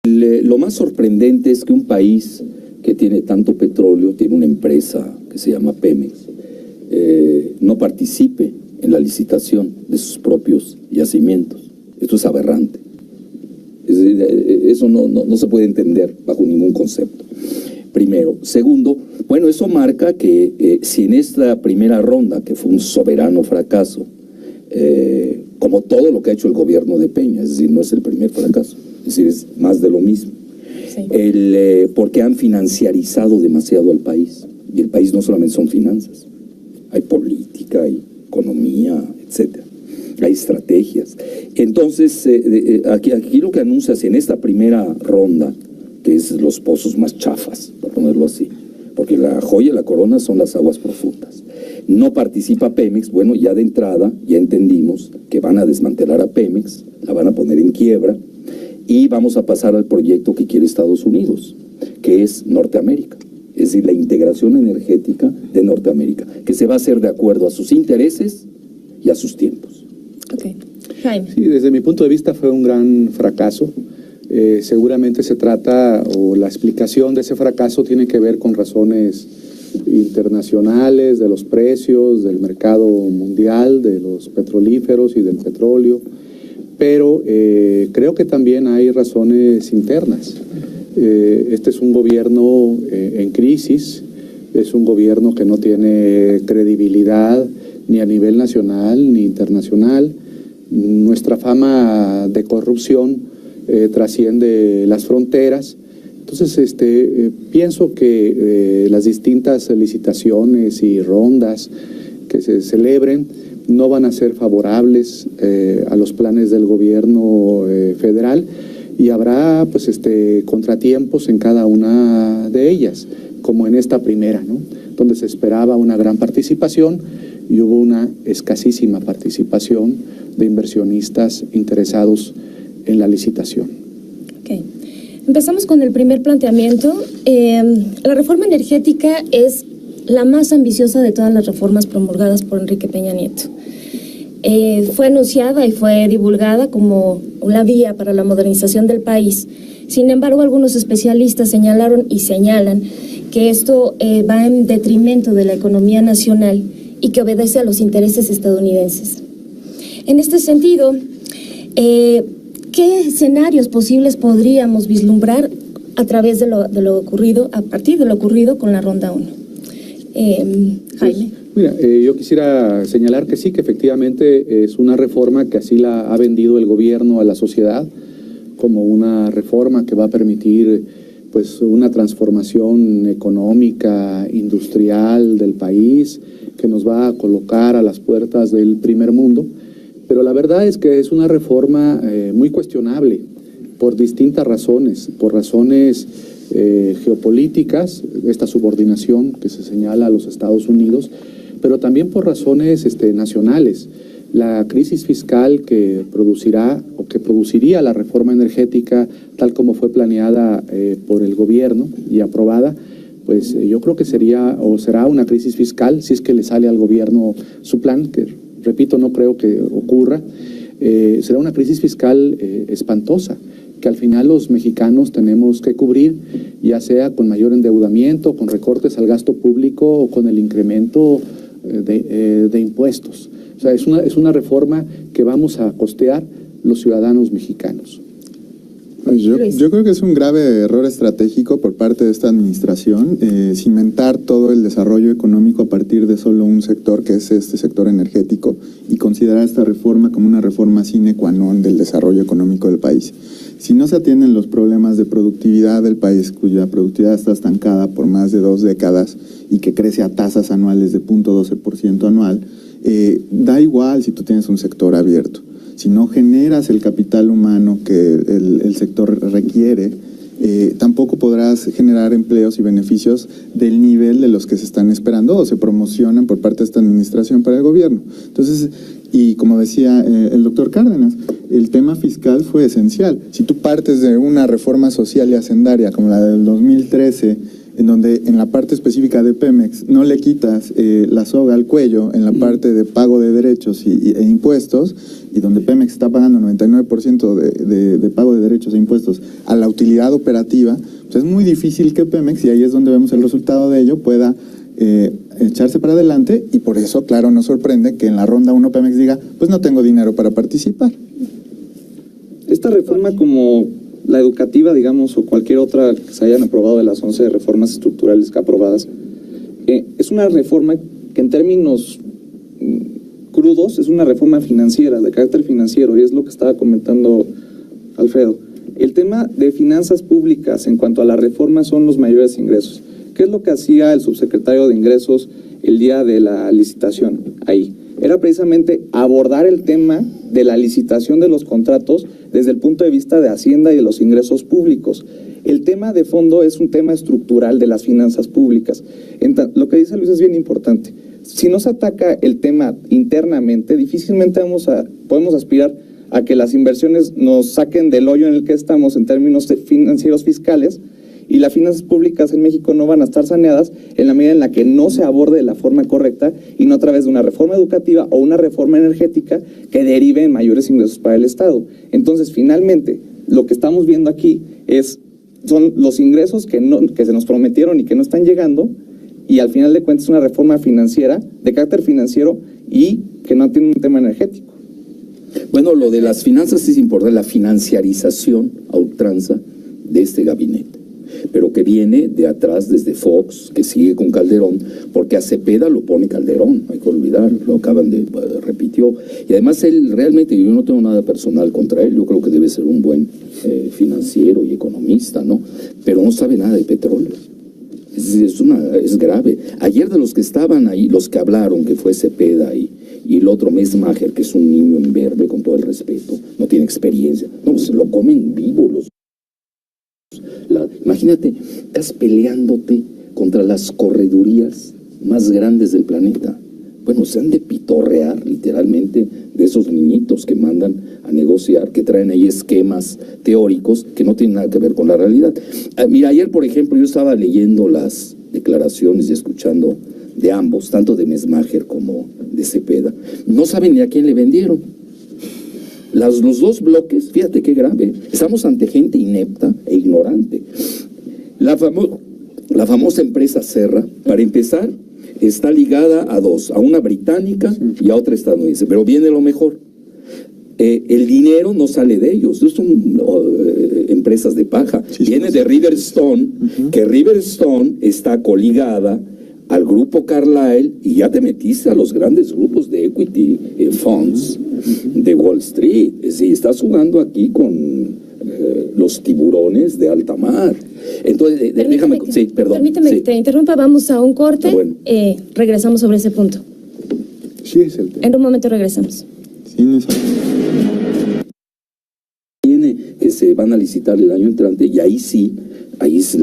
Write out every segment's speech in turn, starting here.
Lo más sorprendente es que un país que tiene tanto petróleo, tiene una empresa que se llama Pemex, no participe en la licitación de sus propios yacimientos. Esto es aberrante. Eso no se puede entender bajo ningún concepto. Primero. Segundo, bueno, eso marca que si en esta primera ronda, que fue un soberano fracaso, como todo lo que ha hecho el gobierno de Peña, es decir, no es el primer fracaso, es decir, es más de lo mismo. Sí. Porque han financiarizado demasiado al país. Y el país no solamente son finanzas, hay política, hay economía, etcétera. Hay estrategias. Entonces, aquí lo que anuncias en esta primera ronda, que es los pozos más chafas, por ponerlo así, porque la joya y la corona son las aguas profundas. No participa Pemex. Bueno, ya de entrada, ya entendimos que van a desmantelar a Pemex, la van a poner en quiebra, y vamos a pasar al proyecto que quiere Estados Unidos, que es Norteamérica, es decir, la integración energética de Norteamérica, que se va a hacer de acuerdo a sus intereses y a sus tiempos. Okay. Jaime. Sí, desde mi punto de vista fue un gran fracaso. Seguramente se trata, o la explicación de ese fracaso tiene que ver con razones internacionales, de los precios, del mercado mundial, de los petrolíferos y del petróleo, pero creo que también hay razones internas. Este es un gobierno en crisis, es un gobierno que no tiene credibilidad ni a nivel nacional ni internacional. Nuestra fama de corrupción trasciende las fronteras. Entonces, pienso que las distintas licitaciones y rondas que se celebren no van a ser favorables a los planes del gobierno federal, y habrá contratiempos en cada una de ellas, como en esta primera, ¿no?, donde se esperaba una gran participación y hubo una escasísima participación de inversionistas interesados en la licitación. Okay. Empezamos con el primer planteamiento. La reforma energética es la más ambiciosa de todas las reformas promulgadas por Enrique Peña Nieto. Fue anunciada y fue divulgada como una vía para la modernización del país. Sin embargo, algunos especialistas señalaron y señalan que esto va en detrimento de la economía nacional y que obedece a los intereses estadounidenses. En este sentido, ¿qué escenarios posibles podríamos vislumbrar a través de lo ocurrido, a partir de lo ocurrido con la Ronda 1? Jaime. Mira, yo quisiera señalar que sí, que efectivamente es una reforma que así la ha vendido el gobierno a la sociedad, como una reforma que va a permitir una transformación económica, industrial del país, que nos va a colocar a las puertas del primer mundo. Pero la verdad es que es una reforma muy cuestionable por distintas razones, por razones geopolíticas, esta subordinación que se señala a los Estados Unidos, pero también por razones nacionales. La crisis fiscal que producirá o que produciría la reforma energética tal como fue planeada por el gobierno y aprobada, yo creo que sería o será una crisis fiscal, si es que le sale al gobierno su plan, que repito, no creo que ocurra. Será una crisis fiscal espantosa, que al final los mexicanos tenemos que cubrir, ya sea con mayor endeudamiento, con recortes al gasto público o con el incremento de impuestos. O sea, es una reforma que vamos a costear los ciudadanos mexicanos. Yo creo que es un grave error estratégico por parte de esta administración cimentar todo el desarrollo económico a partir de solo un sector, que es este sector energético, y considerar esta reforma como una reforma sine qua non del desarrollo económico del país. Si no se atienden los problemas de productividad del país, cuya productividad está estancada por más de 2 décadas y que crece a tasas anuales de 0.12% anual, da igual si tú tienes un sector abierto. Si no generas el capital humano que el sector requiere, tampoco podrás generar empleos y beneficios del nivel de los que se están esperando o se promocionan por parte de esta administración para el gobierno. Entonces, y como decía el doctor Cárdenas, el tema fiscal fue esencial. Si tú partes de una reforma social y hacendaria como la del 2013, en donde en la parte específica de Pemex no le quitas la soga al cuello en la parte de pago de derechos e impuestos, y donde Pemex está pagando 99% de pago de derechos e impuestos a la utilidad operativa, pues es muy difícil que Pemex, y ahí es donde vemos el resultado de ello, pueda echarse para adelante, y por eso, claro, nos sorprende que en la ronda 1 Pemex diga, pues no tengo dinero para participar. Esta reforma, como la educativa, digamos, o cualquier otra que se hayan aprobado de las 11 reformas estructurales aprobadas, es una reforma que en términos crudos es una reforma financiera, de carácter financiero, y es lo que estaba comentando Alfredo. El tema de finanzas públicas en cuanto a la reforma son los mayores ingresos. ¿Qué es lo que hacía el subsecretario de Ingresos el día de la licitación ahí? Era precisamente abordar el tema de la licitación de los contratos desde el punto de vista de Hacienda y de los ingresos públicos. El tema de fondo es un tema estructural de las finanzas públicas. Lo que dice Luis es bien importante. Si no se ataca el tema internamente, difícilmente podemos aspirar a que las inversiones nos saquen del hoyo en el que estamos en términos financieros fiscales, y las finanzas públicas en México no van a estar saneadas en la medida en la que no se aborde de la forma correcta y no a través de una reforma educativa o una reforma energética que derive en mayores ingresos para el Estado. Entonces, finalmente, lo que estamos viendo aquí son los ingresos que se nos prometieron y que no están llegando, y al final de cuentas es una reforma financiera, de carácter financiero, y que no tiene un tema energético. Bueno, lo de las finanzas es importante, la financiarización a ultranza de este gabinete, pero que viene de atrás desde Fox, que sigue con Calderón, porque a Cepeda lo pone Calderón, no hay que olvidar, lo repitió, y además él realmente, yo no tengo nada personal contra él, yo creo que debe ser un buen financiero y economista, ¿no? Pero no sabe nada de petróleo. Es grave. Ayer, de los que estaban ahí, los que hablaron, que fue Cepeda y el otro Mesmacher, que es un niño imberbe, con todo el respeto, no tiene experiencia, no, pues lo comen vivo imagínate, estás peleándote contra las corredurías más grandes del planeta. Bueno, se han de pitorrear literalmente de esos niñitos que mandan a negociar, que traen ahí esquemas teóricos que no tienen nada que ver con la realidad. Mira, ayer, por ejemplo, yo estaba leyendo las declaraciones y escuchando de ambos, tanto de Mesmacher como de Cepeda. No saben ni a quién le vendieron. Los dos bloques, fíjate qué grave, estamos ante gente inepta e ignorante. La famosa empresa Serra, para empezar, está ligada a dos, a una británica y a otra estadounidense, pero viene lo mejor. El dinero no sale de ellos, son empresas de paja, viene de Riverstone, que Riverstone está coligada al grupo Carlyle, y ya te metiste a los grandes grupos de equity funds de Wall Street. Es decir, estás jugando aquí con los tiburones de alta mar. Entonces, déjame, sí, perdón. Permíteme que te interrumpa, vamos a un corte, bueno. Regresamos sobre ese punto. Sí, es el tema. En un momento regresamos. Sí, que se van a licitar el año entrante, y ahí sí, ahí es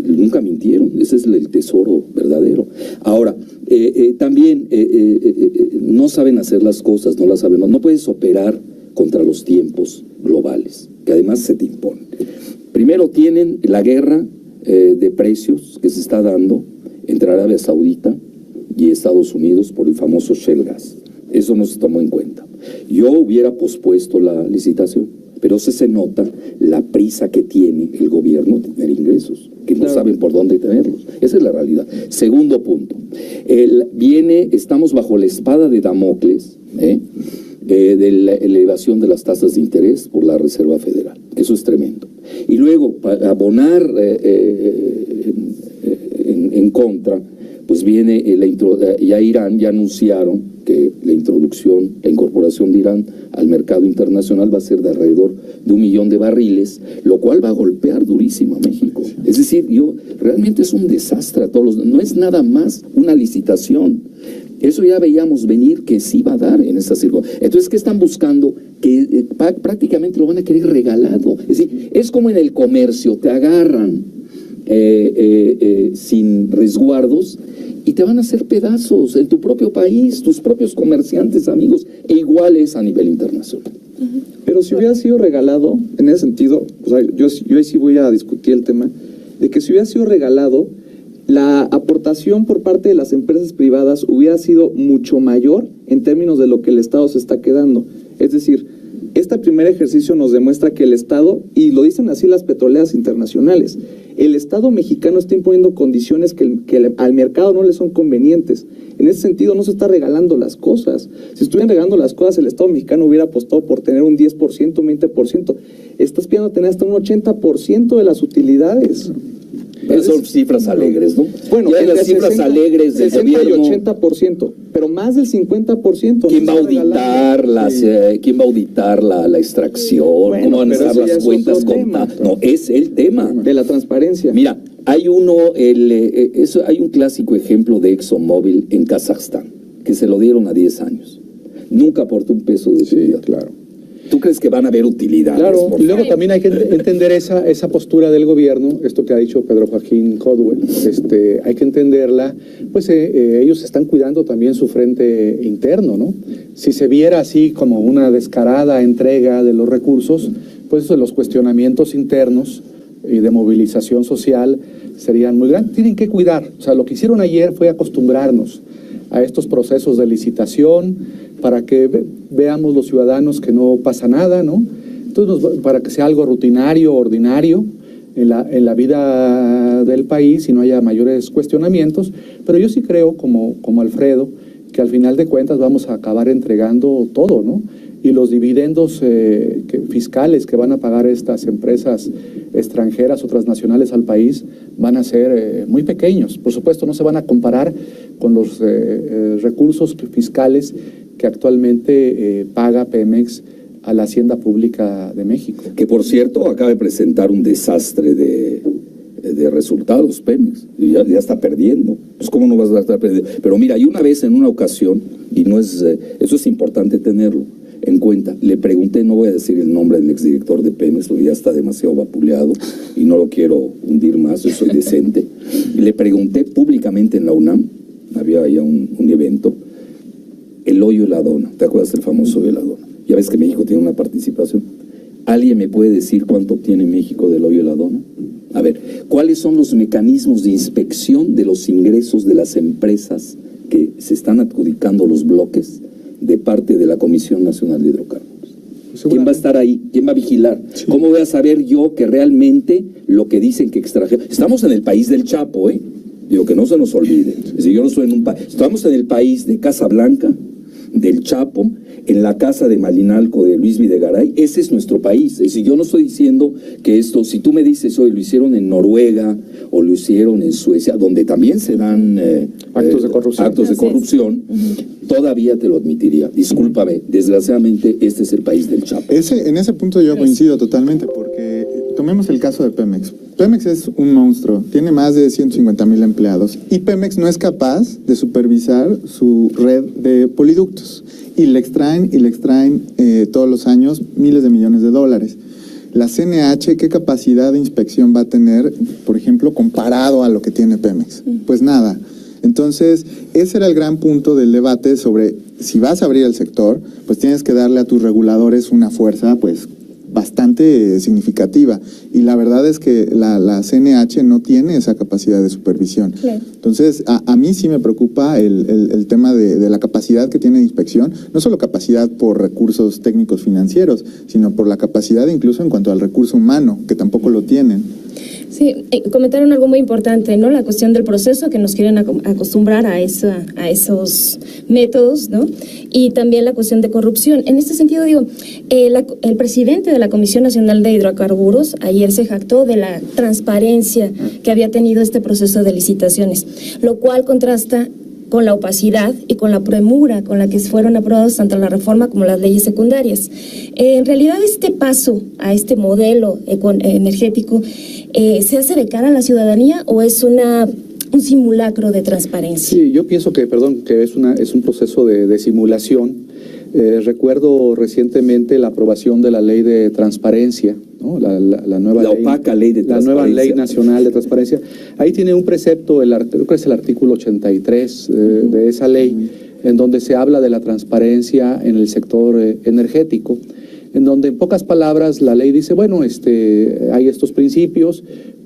nunca mintieron, ese es el tesoro verdadero. Ahora, también no saben hacer las cosas, no las saben, no puedes operar contra los tiempos globales, que además se te imponen. Primero tienen la guerra de precios que se está dando entre Arabia Saudita y Estados Unidos por el famoso Shell Gas. Eso no se tomó en cuenta. Yo hubiera pospuesto la licitación, pero se nota la prisa que tiene el gobierno de tener ingresos, que no saben por dónde tenerlos. Esa es la realidad. Segundo punto, estamos bajo la espada de Damocles, de la elevación de las tasas de interés por la Reserva Federal. Eso es tremendo. Y luego, para abonar en contra, pues viene ya Irán, ya anunciaron que la incorporación de Irán al mercado internacional va a ser de alrededor de 1 millón de barriles, lo cual va a golpear durísimo a México. Es decir, realmente es un desastre a todos no es nada más una licitación. Eso ya veíamos venir que sí va a dar en esta circunstancia. Entonces, ¿qué están buscando? Que prácticamente lo van a querer regalado. Es decir, es como en el comercio, te agarran sin resguardos y te van a hacer pedazos en tu propio país, tus propios comerciantes, amigos, e igual es a nivel internacional. Pero si hubiera sido regalado, en ese sentido, o sea, yo ahí sí voy a discutir el tema. de que si hubiera sido regalado, la aportación por parte de las empresas privadas hubiera sido mucho mayor en términos de lo que el Estado se está quedando. Es decir, este primer ejercicio nos demuestra que el Estado, y lo dicen así las petroleras internacionales, el Estado mexicano está imponiendo condiciones que al mercado no le son convenientes. En ese sentido no se está regalando las cosas. Si estuvieran regalando las cosas, el Estado mexicano hubiera apostado por tener un 10%, un 20%. Estás pidiendo tener hasta un 80% de las utilidades. Pero son cifras alegres, ¿no? Bueno, ya las cifras 60, alegres del 60 gobierno. y 80%, pero más del 50%. ¿Quién va a auditar ¿quién va a auditar la extracción? Bueno, ¿Cómo van a pero estar eso ya las es cuentas otro tema. No, es el tema. De la transparencia. Mira, hay hay un clásico ejemplo de ExxonMobil en Kazajstán, que se lo dieron a 10 años. Nunca aportó un peso de utilidad. Claro. ¿Tú crees que van a haber utilidades? Claro, y luego también hay que entender esa postura del gobierno, esto que ha dicho Pedro Joaquín Codwell, hay que entenderla, pues ellos están cuidando también su frente interno, ¿no? Si se viera así como una descarada entrega de los recursos, pues los cuestionamientos internos y de movilización social serían muy grandes. Tienen que cuidar, o sea, lo que hicieron ayer fue acostumbrarnos a estos procesos de licitación, para que veamos los ciudadanos que no pasa nada, ¿no? Entonces, para que sea algo rutinario, ordinario en la vida del país y no haya mayores cuestionamientos, pero yo sí creo, como Alfredo, que al final de cuentas vamos a acabar entregando todo, ¿no? Y los dividendos fiscales que van a pagar estas empresas extranjeras o transnacionales al país van a ser muy pequeños. Por supuesto, no se van a comparar con los recursos fiscales que actualmente paga Pemex a la Hacienda Pública de México. Que por cierto acaba de presentar un desastre de resultados Pemex, y ya está perdiendo. Pues cómo no vas a estar perdiendo. Pero mira, y una vez en una ocasión, y no es eso es importante tenerlo en cuenta, le pregunté, no voy a decir el nombre del exdirector de Pemex, porque ya está demasiado vapuleado y no lo quiero hundir más, yo soy decente. Le pregunté públicamente en la UNAM, había ya un evento, el hoyo y la dona. ¿Te acuerdas del famoso hoyo y la dona? Ya ves que México tiene una participación. ¿Alguien me puede decir cuánto obtiene México del hoyo y la dona? A ver, ¿cuáles son los mecanismos de inspección de los ingresos de las empresas que se están adjudicando los bloques de parte de la Comisión Nacional de Hidrocarburos? ¿Quién va a estar ahí? ¿Quién va a vigilar? Sí. ¿Cómo voy a saber yo que realmente lo que dicen que extrajeron? Estamos en el país del Chapo, Digo, que no se nos olvide. Es decir, yo no estoy en un país. Estamos en el país de Casablanca, del Chapo, en la casa de Malinalco de Luis Videgaray. Ese es nuestro país. Es decir, yo no estoy diciendo que esto, si tú me dices hoy lo hicieron en Noruega o lo hicieron en Suecia, donde también se dan actos de corrupción, todavía te lo admitiría. Discúlpame, desgraciadamente este es el país del Chapo. En ese punto yo coincido totalmente, porque tomemos el caso de Pemex. Pemex es un monstruo, tiene más de 150,000 empleados y Pemex no es capaz de supervisar su red de poliductos y le extraen todos los años miles de millones de dólares. La CNH, ¿qué capacidad de inspección va a tener, por ejemplo, comparado a lo que tiene Pemex? Pues nada. Entonces, ese era el gran punto del debate sobre si vas a abrir el sector, pues tienes que darle a tus reguladores una fuerza, pues, bastante significativa, y la verdad es que la CNH no tiene esa capacidad de supervisión. Claro. Entonces, a mí sí me preocupa el tema de la capacidad que tiene de inspección, no solo capacidad por recursos técnicos financieros, sino por la capacidad incluso en cuanto al recurso humano, que tampoco lo tienen. Sí, comentaron algo muy importante, ¿no? La cuestión del proceso, que nos quieren acostumbrar a esos métodos, ¿no? Y también la cuestión de corrupción. En este sentido, digo, el presidente de la Comisión Nacional de Hidrocarburos ayer se jactó de la transparencia que había tenido este proceso de licitaciones, lo cual contrasta con la opacidad y con la premura con la que fueron aprobadas tanto la reforma como las leyes secundarias. En realidad, este paso a este modelo energético ¿se hace de cara a la ciudadanía o es un simulacro de transparencia? Sí, yo pienso que es un proceso de simulación. Recuerdo recientemente la aprobación de la ley de transparencia, ¿no? La nueva ley, opaca ley de transparencia. La nueva ley nacional de transparencia. Ahí tiene un precepto, creo que es el artículo 83 de esa ley, en donde se habla de la transparencia en el sector energético, en donde en pocas palabras la ley dice, bueno, hay estos principios,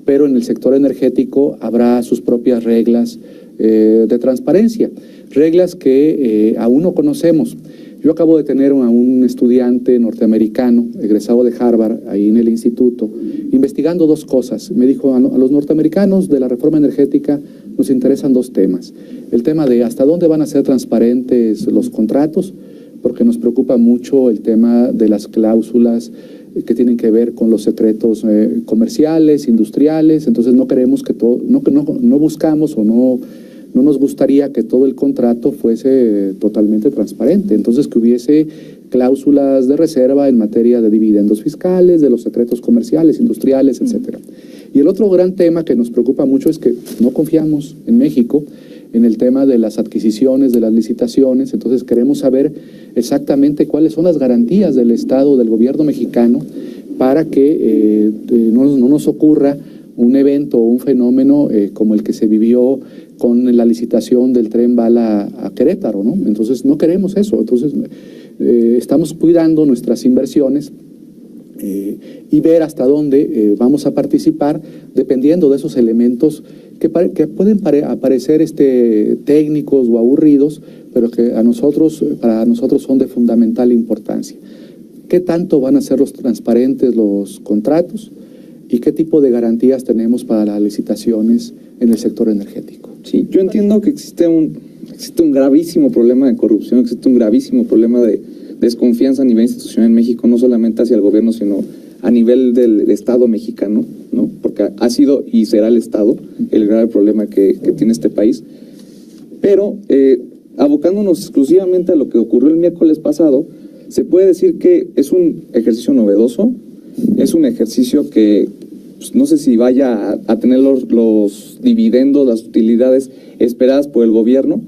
pero en el sector energético habrá sus propias reglas de transparencia, reglas que aún no conocemos. Yo acabo de tener a un estudiante norteamericano, egresado de Harvard, ahí en el instituto, investigando dos cosas. Me dijo, a los norteamericanos de la reforma energética nos interesan dos temas. El tema de hasta dónde van a ser transparentes los contratos, porque nos preocupa mucho el tema de las cláusulas que tienen que ver con los secretos comerciales, industriales. Entonces no queremos que todo, no buscamos o no nos gustaría que todo el contrato fuese totalmente transparente. Entonces que hubiese cláusulas de reserva en materia de dividendos fiscales, de los secretos comerciales, industriales, etcétera. Y el otro gran tema que nos preocupa mucho es que no confiamos en México en el tema de las adquisiciones, de las licitaciones. Entonces queremos saber exactamente cuáles son las garantías del Estado, del gobierno mexicano, para que no nos ocurra un evento o un fenómeno como el que se vivió con la licitación del tren bala a Querétaro, ¿no? Entonces no queremos eso. Entonces estamos cuidando nuestras inversiones y ver hasta dónde vamos a participar dependiendo de esos elementos que pueden parecer técnicos o aburridos, pero que para nosotros son de fundamental importancia. ¿Qué tanto van a ser los transparentes los contratos? ¿Y qué tipo de garantías tenemos para las licitaciones en el sector energético? Sí, yo entiendo que existe un gravísimo problema de corrupción, existe un gravísimo problema de desconfianza a nivel institucional en México, no solamente hacia el gobierno, sino a nivel del Estado mexicano, ¿no? Porque ha sido y será el Estado el grave problema que tiene este país. Pero abocándonos exclusivamente a lo que ocurrió el miércoles pasado, se puede decir que es un ejercicio novedoso, es un ejercicio que pues, no sé si vaya a tener los dividendos, las utilidades esperadas por el gobierno,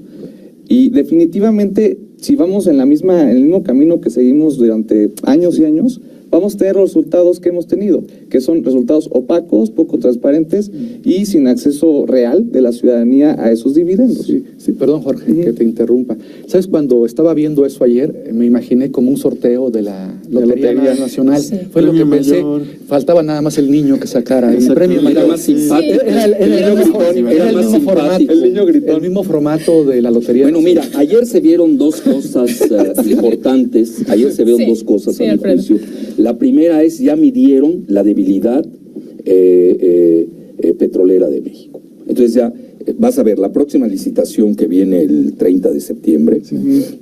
y definitivamente si vamos en el mismo camino que seguimos durante años y años, vamos a tener los resultados que hemos tenido, que son resultados opacos, poco transparentes y sin acceso real de la ciudadanía a esos dividendos. Sí, perdón, Jorge, que te interrumpa. ¿Sabes? Cuando estaba viendo eso ayer, me imaginé como un sorteo de la Lotería Nacional. Sí. Fue lo que pensé. Faltaba nada más el niño que sacara el premio mayor. Era más simpático. Era el mismo formato. El niño gritó. El mismo formato de la Lotería Nacional. Bueno, mira, ayer se vieron dos cosas importantes. Ayer se vieron dos cosas a mi juicio. La primera es, ya midieron la debilidad petrolera de México. Entonces ya vas a ver la próxima licitación que viene el 30 de septiembre,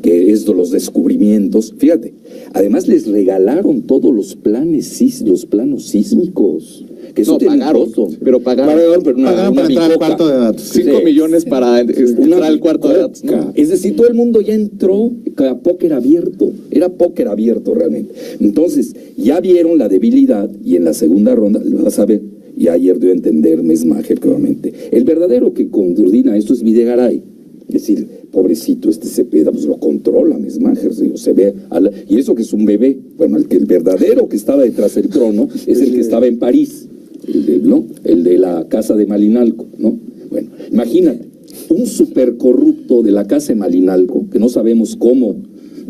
que es de los descubrimientos. Fíjate, además les regalaron todos los planos sísmicos. Que eso pagaron, pero pagaron para entrar al cuarto de datos. 5 millones para entrar al cuarto de datos, ¿no? Es decir, todo el mundo ya entró a póker abierto. Era póker abierto realmente. Entonces, ya vieron la debilidad y en la segunda ronda, vas a ver, y ayer dio a entender Mesmacher claramente, el verdadero que coordina esto es Videgaray. Es decir, pobrecito Cepeda, pues lo controla Mesmacher, se ve, y eso que es un bebé. Bueno, el verdadero que estaba detrás del trono es el que estaba en París. El de la casa de Malinalco, ¿no? Bueno, imagínate, un super corrupto de la casa de Malinalco, que no sabemos cómo,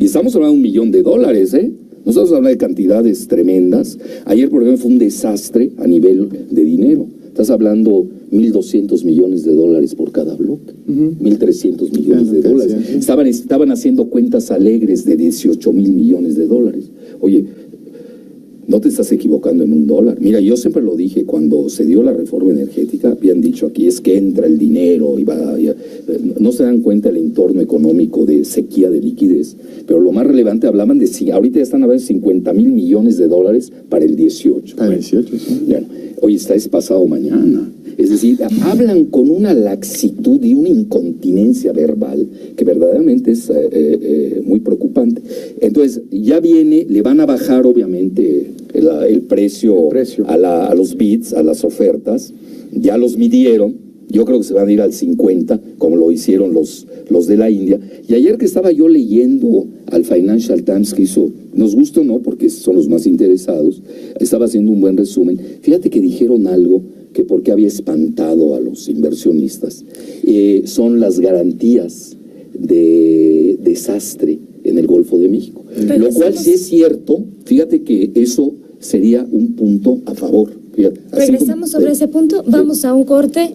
y estamos hablando de $1 millón, no estamos hablando de cantidades tremendas. Ayer, por ejemplo, fue un desastre a nivel de dinero. Estás hablando $1,200 millones por cada bloque, 1,300 millones de dólares. Estaban haciendo cuentas alegres de $18,000 millones. Oye, no te estás equivocando en $1. Mira, yo siempre lo dije, cuando se dio la reforma energética, habían dicho aquí, es que entra el dinero y no se dan cuenta del entorno económico de sequía de liquidez, pero lo más relevante, hablaban de, ahorita ya están hablando de $50,000 millones para el 18. Para el 18, sí. Bueno, hoy es pasado mañana. Es decir, hablan con una laxitud y una incontinencia verbal que verdaderamente es muy preocupante. Entonces, ya le van a bajar obviamente el precio. A los bids, a las ofertas. Ya los midieron. Yo creo que se van a ir al 50, como lo hicieron los de la India. Y ayer que estaba yo leyendo al Financial Times, que hizo, nos gustó, ¿no? Porque son los más interesados, estaba haciendo un buen resumen. Fíjate que dijeron algo que porque había espantado a los inversionistas. Son las garantías de desastre en el Golfo de México. Lo cual sí es cierto, fíjate que eso sería un punto a favor. Fíjate, así Regresamos como- sobre ese punto, vamos a un corte